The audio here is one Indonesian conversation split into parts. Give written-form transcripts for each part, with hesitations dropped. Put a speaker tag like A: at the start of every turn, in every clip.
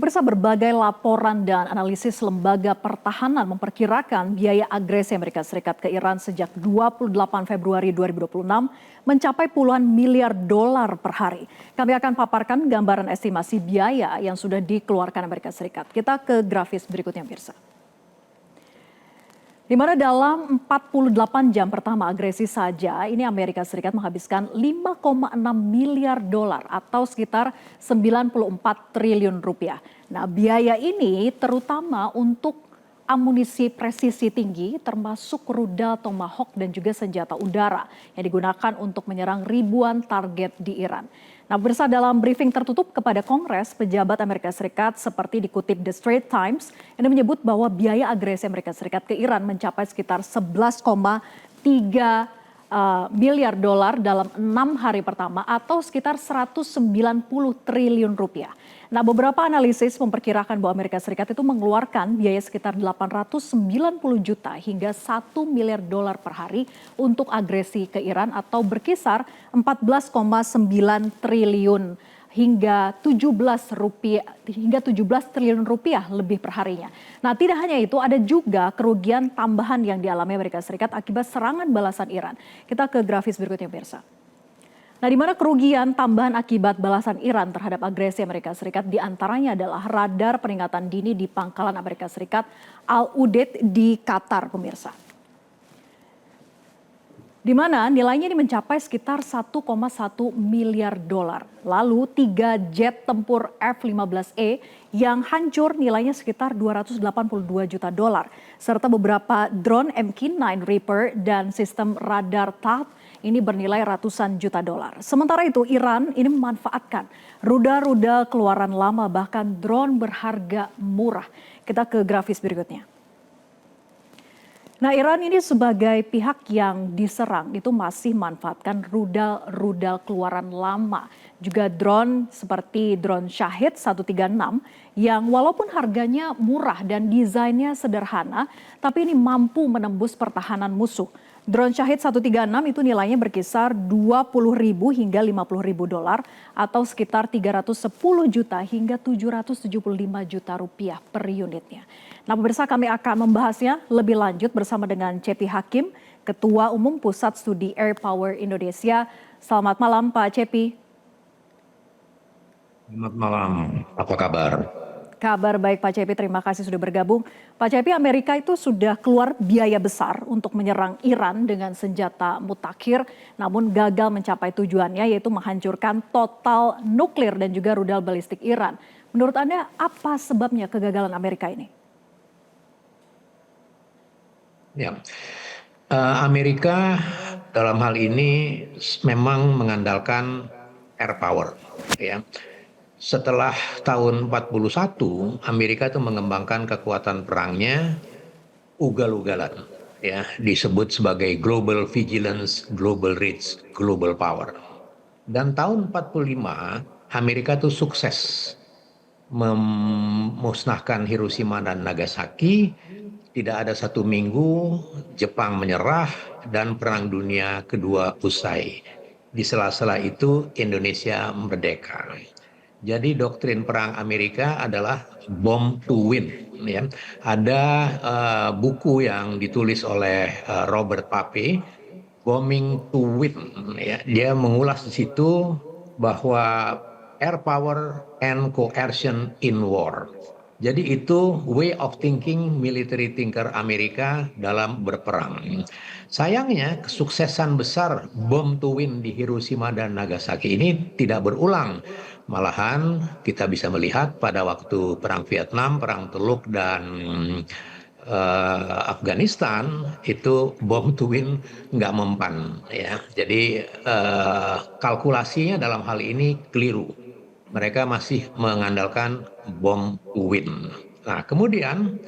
A: Pemirsa, berbagai laporan dan analisis lembaga pertahanan memperkirakan biaya agresi Amerika Serikat ke Iran sejak 28 Februari 2026 mencapai puluhan miliar dolar per hari. Kami akan paparkan gambaran estimasi biaya yang sudah dikeluarkan Amerika Serikat. Kita ke grafis berikutnya, pemirsa. Di mana dalam 48 jam pertama agresi saja, ini Amerika Serikat menghabiskan 5,6 miliar dolar atau sekitar 94 triliun rupiah. Nah, biaya ini terutama untuk amunisi presisi tinggi termasuk rudal Tomahawk dan juga senjata udara yang digunakan untuk menyerang ribuan target di Iran. Nah, pemirsa, dalam briefing tertutup kepada Kongres, pejabat Amerika Serikat seperti dikutip The Straits Times ini menyebut bahwa biaya agresi Amerika Serikat ke Iran mencapai sekitar 11,3 miliar dolar dalam 6 hari pertama atau sekitar 190 triliun rupiah. Nah, beberapa analisis memperkirakan bahwa Amerika Serikat itu mengeluarkan biaya sekitar 890 juta hingga 1 miliar dolar per hari untuk agresi ke Iran atau berkisar 14,9 triliun hingga 17 triliun rupiah lebih per harinya. Nah, tidak hanya itu, ada juga kerugian tambahan yang dialami Amerika Serikat akibat serangan balasan Iran. Kita ke grafis berikutnya, pemirsa. Nah, di mana kerugian tambahan akibat balasan Iran terhadap agresi Amerika Serikat diantaranya adalah radar peringatan dini di pangkalan Amerika Serikat Al-Udeid di Qatar, pemirsa. Di mana nilainya ini mencapai sekitar 1,1 miliar dolar. Lalu 3 jet tempur F-15E yang hancur nilainya sekitar 282 juta dolar. Serta beberapa drone MQ-9 Reaper dan sistem radar THAAD ini bernilai ratusan juta dolar. Sementara itu Iran ini memanfaatkan rudal-rudal keluaran lama bahkan drone berharga murah. Kita ke grafis berikutnya. Nah, Iran ini sebagai pihak yang diserang itu masih manfaatkan rudal-rudal keluaran lama. Juga drone seperti drone Shahid 136 yang walaupun harganya murah dan desainnya sederhana, tapi ini mampu menembus pertahanan musuh. Drone Shahid 136 itu nilainya berkisar 20.000 hingga 50.000 dolar atau sekitar 310 juta hingga 775 juta rupiah per unitnya. Nah, pemirsa, kami akan membahasnya lebih lanjut bersama dengan Cepi Hakim, Ketua Umum Pusat Studi Air Power Indonesia. Selamat malam, Pak Cepi.
B: Selamat malam, apa kabar?
A: Kabar baik, Pak Cepi, terima kasih sudah bergabung. Pak Cepi, Amerika itu sudah keluar biaya besar untuk menyerang Iran dengan senjata mutakhir, namun gagal mencapai tujuannya yaitu menghancurkan total nuklir dan juga rudal balistik Iran. Menurut Anda apa sebabnya kegagalan Amerika ini?
B: Ya, Amerika dalam hal ini memang mengandalkan air power, ya. Setelah tahun 41, Amerika itu mengembangkan kekuatan perangnya ugal-ugalan, ya, disebut sebagai global vigilance, global reach, global power. Dan tahun 45, Amerika itu sukses memusnahkan Hiroshima dan Nagasaki. Tidak ada satu minggu Jepang menyerah dan Perang Dunia Kedua usai. Di sela-sela itu Indonesia merdeka. Jadi doktrin perang Amerika adalah bomb to win. Ya. Ada buku yang ditulis oleh Robert Pape, Bombing to Win. Ya. Dia mengulas di situ bahwa air power and coercion in war. Jadi itu way of thinking military thinker Amerika dalam berperang. Sayangnya kesuksesan besar bom to win di Hiroshima dan Nagasaki ini tidak berulang. Malahan kita bisa melihat pada waktu Perang Vietnam, Perang Teluk, dan Afghanistan itu bom to win nggak mempan. Ya. Jadi kalkulasinya dalam hal ini keliru. Mereka masih mengandalkan bom to win. Nah, kemudian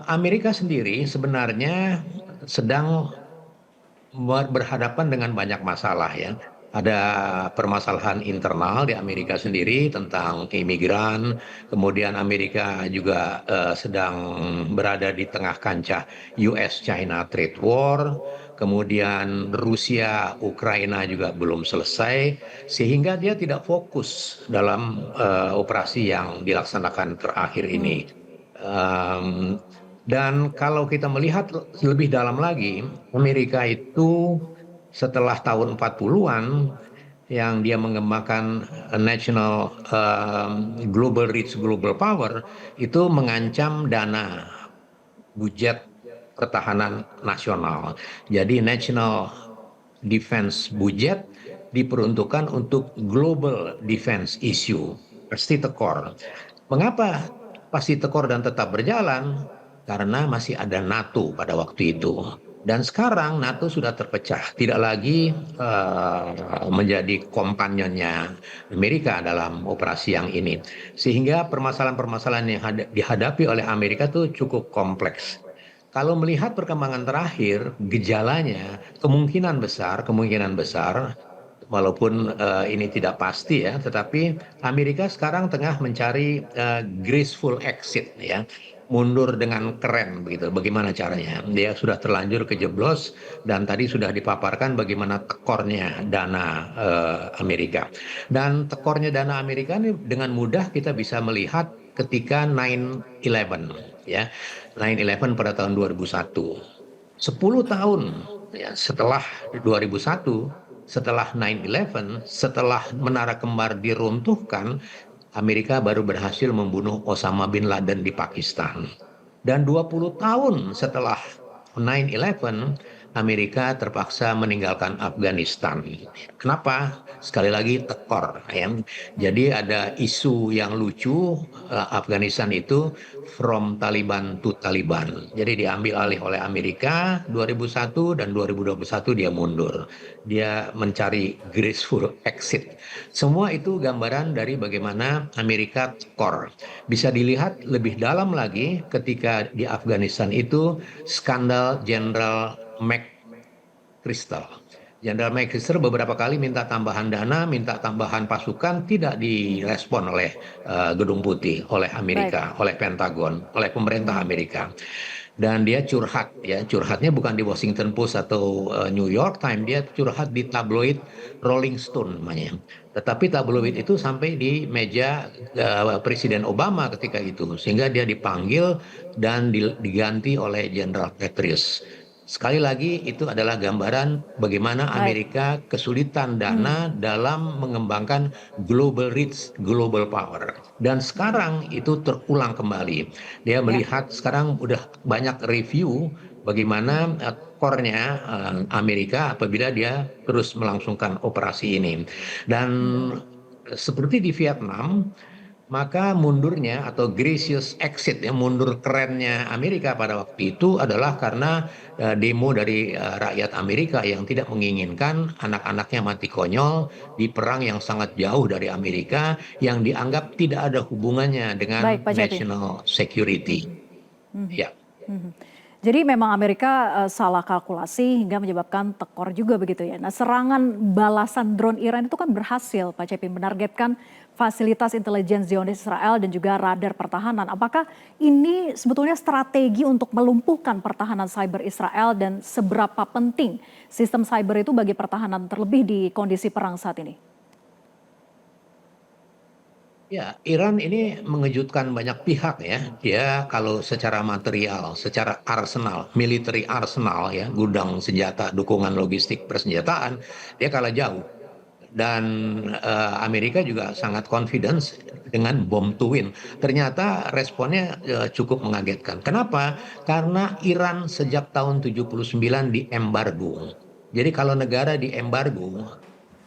B: Amerika sendiri sebenarnya sedang berhadapan dengan banyak masalah, ya. Ada permasalahan internal di Amerika sendiri tentang imigran, kemudian Amerika juga sedang berada di tengah kancah US-China trade war, kemudian Rusia, Ukraina juga belum selesai, sehingga dia tidak fokus dalam operasi yang dilaksanakan terakhir ini. Um, dan kalau kita melihat lebih dalam lagi, Amerika itu setelah tahun 40-an yang dia mengembangkan national global reach global power itu mengancam dana budget pertahanan nasional. Jadi national defense budget diperuntukkan untuk global defense issue. Pasti tekor. Mengapa pasti tekor dan tetap berjalan? Karena masih ada NATO pada waktu itu. Dan sekarang NATO sudah terpecah, tidak lagi menjadi kompanionnya Amerika dalam operasi yang ini. Sehingga permasalahan-permasalahan yang dihadapi oleh Amerika itu cukup kompleks. Kalau melihat perkembangan terakhir, gejalanya kemungkinan besar, walaupun ini tidak pasti ya, tetapi Amerika sekarang tengah mencari graceful exit ya, mundur dengan keren begitu. Bagaimana caranya? Dia sudah terlanjur kejeblos dan tadi sudah dipaparkan bagaimana tekornya dana Amerika. Dan tekornya dana Amerika ini dengan mudah kita bisa melihat ketika 9/11 ya. 9/11 pada tahun 2001. 10 tahun ya, setelah 2001, setelah 9/11, setelah Menara Kembar diruntuhkan, Amerika baru berhasil membunuh Osama bin Laden di Pakistan. Dan 20 tahun setelah 9/11, Amerika terpaksa meninggalkan Afghanistan. Kenapa? Sekali lagi tekor. Ya. Jadi ada isu yang lucu, Afghanistan itu from Taliban to Taliban. Jadi diambil alih oleh Amerika 2001 dan 2021 dia mundur. Dia mencari graceful exit. Semua itu gambaran dari bagaimana Amerika tekor. Bisa dilihat lebih dalam lagi ketika di Afghanistan itu skandal Jenderal McChrystal. Jenderal McChrystal beberapa kali minta tambahan dana, minta tambahan pasukan, tidak direspon oleh Gedung Putih, oleh Amerika, oleh Pentagon, oleh pemerintah Amerika. Dan dia curhat, ya curhatnya bukan di Washington Post atau New York Times, dia curhat di tabloid Rolling Stone namanya. Tetapi tabloid itu sampai di meja Presiden Obama ketika itu, sehingga dia dipanggil dan diganti oleh Jenderal Petraeus. Sekali lagi itu adalah gambaran bagaimana Amerika kesulitan dana dalam mengembangkan global reach, global power. Dan sekarang itu terulang kembali. Dia melihat sekarang udah banyak review bagaimana core-nya Amerika apabila dia terus melangsungkan operasi ini. Dan seperti di Vietnam, maka mundurnya atau gracious exit ya, mundur kerennya Amerika pada waktu itu adalah karena demo dari rakyat Amerika yang tidak menginginkan anak-anaknya mati konyol di perang yang sangat jauh dari Amerika yang dianggap tidak ada hubungannya dengan national security. Ya.
A: Jadi memang Amerika salah kalkulasi hingga menyebabkan tekor juga begitu ya. Nah, serangan balasan drone Iran itu kan berhasil, Pak Cepi, menargetkan fasilitas intelijen Zionis Israel dan juga radar pertahanan. Apakah ini sebetulnya strategi untuk melumpuhkan pertahanan cyber Israel dan seberapa penting sistem cyber itu bagi pertahanan terlebih di kondisi perang saat ini?
B: Ya, Iran ini mengejutkan banyak pihak ya. Dia kalau secara material, secara arsenal, military arsenal ya, gudang senjata, dukungan logistik persenjataan, dia kalah jauh. Dan Amerika juga sangat confidence dengan bomb to win. Ternyata responnya cukup mengagetkan. Kenapa? Karena Iran sejak tahun 79 diembargo. Jadi kalau negara diembargo,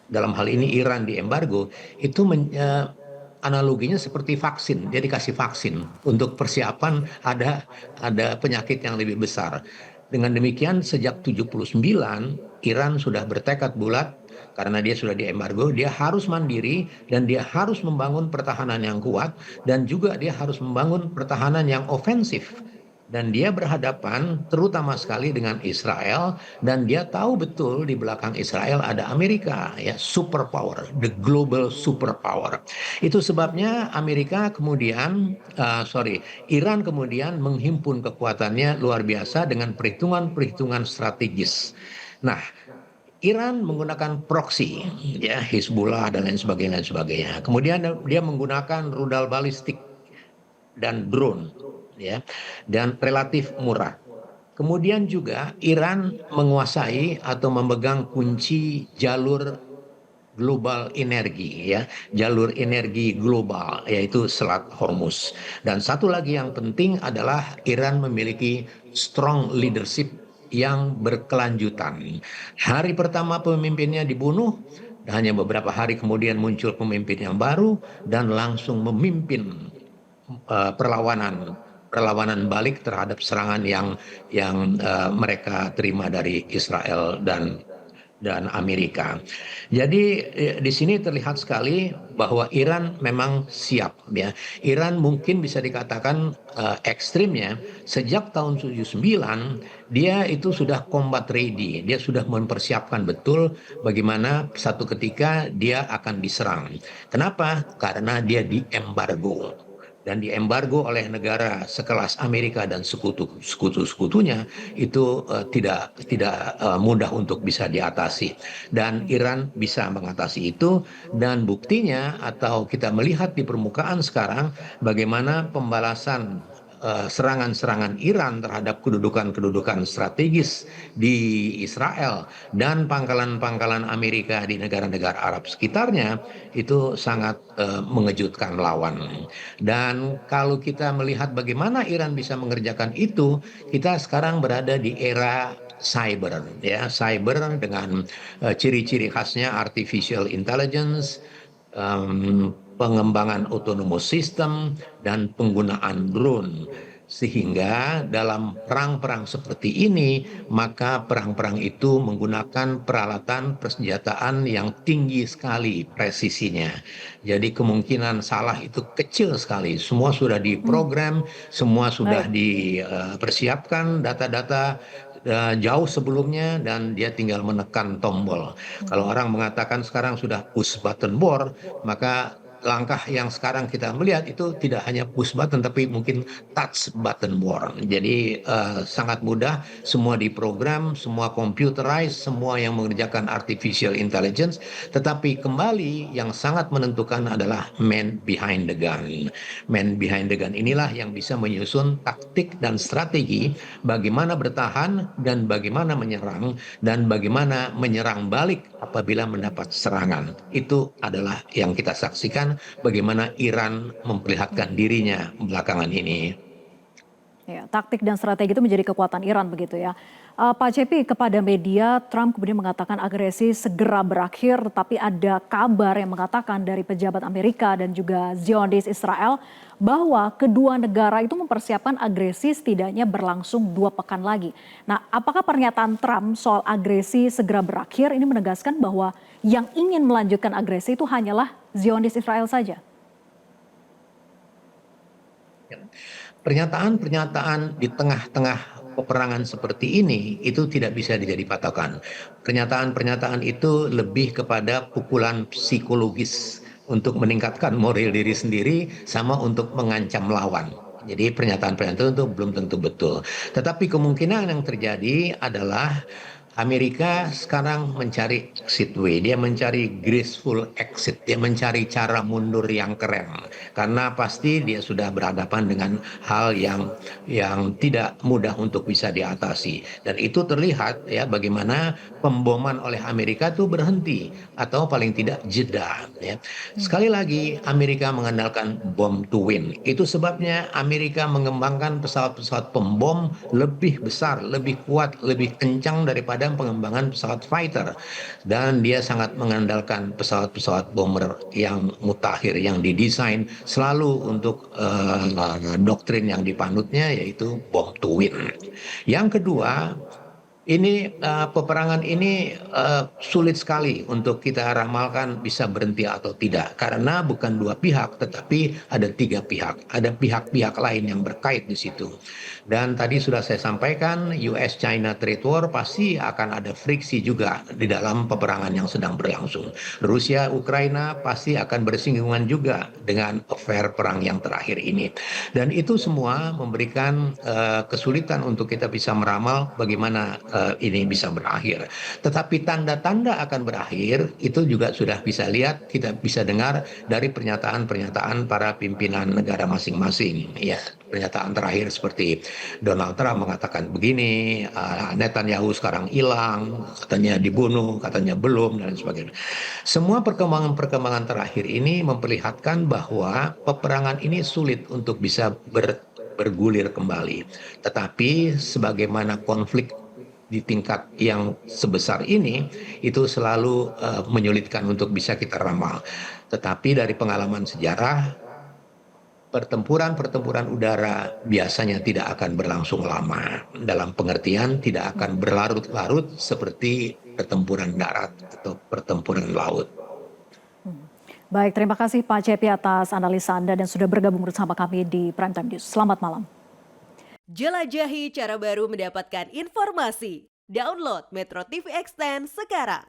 B: dalam hal ini Iran diembargo, itu analoginya seperti vaksin, dia dikasih vaksin untuk persiapan ada penyakit yang lebih besar. Dengan demikian sejak 79 Iran sudah bertekad bulat karena dia sudah diembargo, dia harus mandiri dan dia harus membangun pertahanan yang kuat dan juga dia harus membangun pertahanan yang ofensif. Dan dia berhadapan terutama sekali dengan Israel dan dia tahu betul di belakang Israel ada Amerika ya, superpower, the global superpower. Itu sebabnya Iran kemudian menghimpun kekuatannya luar biasa dengan perhitungan-perhitungan strategis. Nah, Iran menggunakan proxy, ya Hizbullah dan lain sebagainya, Kemudian dia menggunakan rudal balistik dan drone, ya, dan relatif murah. Kemudian juga Iran menguasai atau memegang kunci jalur global energi, ya, jalur energi global, yaitu Selat Hormuz. Dan satu lagi yang penting adalah Iran memiliki strong leadership yang berkelanjutan. Hari pertama pemimpinnya dibunuh, hanya beberapa hari kemudian muncul pemimpin yang baru dan langsung memimpin perlawanan balik terhadap serangan yang mereka terima dari Israel dan Amerika. Jadi di sini terlihat sekali bahwa Iran memang siap, ya. Iran mungkin bisa dikatakan ekstrimnya sejak tahun 79 dia itu sudah combat ready, dia sudah mempersiapkan betul bagaimana satu ketika dia akan diserang. Kenapa? Karena dia diembargo dan diembargo oleh negara sekelas Amerika dan sekutu-sekutunya itu tidak mudah untuk bisa diatasi, dan Iran bisa mengatasi itu. Dan buktinya atau kita melihat di permukaan sekarang bagaimana pembalasan serangan-serangan Iran terhadap kedudukan-kedudukan strategis di Israel dan pangkalan-pangkalan Amerika di negara-negara Arab sekitarnya itu sangat mengejutkan lawan. Dan kalau kita melihat bagaimana Iran bisa mengerjakan itu, kita sekarang berada di era cyber, ya, cyber dengan ciri-ciri khasnya artificial intelligence, pengembangan autonomous system, dan penggunaan drone. Sehingga dalam perang-perang seperti ini, maka perang-perang itu menggunakan peralatan persenjataan yang tinggi sekali presisinya. Jadi kemungkinan salah itu kecil sekali. Semua sudah diprogram, semua sudah
A: Baik.
B: dipersiapkan data-data jauh sebelumnya, dan dia tinggal menekan tombol. Kalau orang mengatakan sekarang sudah push button war, maka langkah yang sekarang kita melihat itu tidak hanya push button tapi mungkin touch button war. Jadi sangat mudah, semua diprogram, semua computerized, semua yang mengerjakan artificial intelligence. Tetapi kembali yang sangat menentukan adalah man behind the gun. Man behind the gun inilah yang bisa menyusun taktik dan strategi bagaimana bertahan dan bagaimana menyerang dan bagaimana menyerang balik apabila mendapat serangan. Itu adalah yang kita saksikan bagaimana Iran memperlihatkan dirinya belakangan ini.
A: Ya, taktik dan strategi itu menjadi kekuatan Iran begitu ya. Pak Cepi, kepada media Trump kemudian mengatakan agresi segera berakhir, tetapi ada kabar yang mengatakan dari pejabat Amerika dan juga Zionis Israel bahwa kedua negara itu mempersiapkan agresi setidaknya berlangsung 2 pekan lagi. Nah, apakah pernyataan Trump soal agresi segera berakhir ini menegaskan bahwa yang ingin melanjutkan agresi itu hanyalah Zionis Israel saja?
B: Pernyataan-pernyataan di tengah-tengah peperangan seperti ini itu tidak bisa dijadi patokan. Pernyataan-pernyataan itu lebih kepada pukulan psikologis untuk meningkatkan moral diri sendiri sama untuk mengancam lawan. Jadi pernyataan-pernyataan itu belum tentu betul. Tetapi kemungkinan yang terjadi adalah Amerika sekarang mencari exit way, dia mencari graceful exit, dia mencari cara mundur yang keren. Karena pasti dia sudah berhadapan dengan hal yang tidak mudah untuk bisa diatasi. Dan itu terlihat ya bagaimana pemboman oleh Amerika itu berhenti atau paling tidak jeda, ya. Sekali lagi Amerika mengandalkan bomb to win. Itu sebabnya Amerika mengembangkan pesawat-pesawat pembom lebih besar, lebih kuat, lebih kencang daripada pengembangan pesawat fighter, dan dia sangat mengandalkan pesawat-pesawat bomber yang mutakhir yang didesain selalu untuk doktrin yang dipanutnya yaitu bomb to win. Yang kedua, ini peperangan ini sulit sekali untuk kita ramalkan bisa berhenti atau tidak, karena bukan dua pihak tetapi ada 3 pihak, ada pihak-pihak lain yang berkait di situ. Dan tadi sudah saya sampaikan US-China trade war pasti akan ada friksi juga di dalam peperangan yang sedang berlangsung. Rusia Ukraina pasti akan bersinggungan juga dengan affair perang yang terakhir ini, dan itu semua memberikan kesulitan untuk kita bisa meramal bagaimana ini bisa berakhir. Tetapi tanda-tanda akan berakhir itu juga sudah bisa lihat, kita bisa dengar dari pernyataan-pernyataan para pimpinan negara masing-masing. Ya, pernyataan terakhir seperti Donald Trump mengatakan begini, Netanyahu sekarang hilang, katanya dibunuh, katanya belum, dan sebagainya. Semua perkembangan-perkembangan terakhir ini memperlihatkan bahwa peperangan ini sulit untuk bisa bergulir kembali. Tetapi sebagaimana konflik di tingkat yang sebesar ini itu selalu menyulitkan untuk bisa kita ramal. Tetapi dari pengalaman sejarah, pertempuran udara biasanya tidak akan berlangsung lama. Dalam pengertian tidak akan berlarut-larut seperti pertempuran darat atau pertempuran laut.
A: Baik, terima kasih Pak Cepi atas analisa Anda dan sudah bergabung bersama kami di Prime Time News. Selamat malam.
C: Jelajahi cara baru mendapatkan informasi. Download Metro TV Extend sekarang.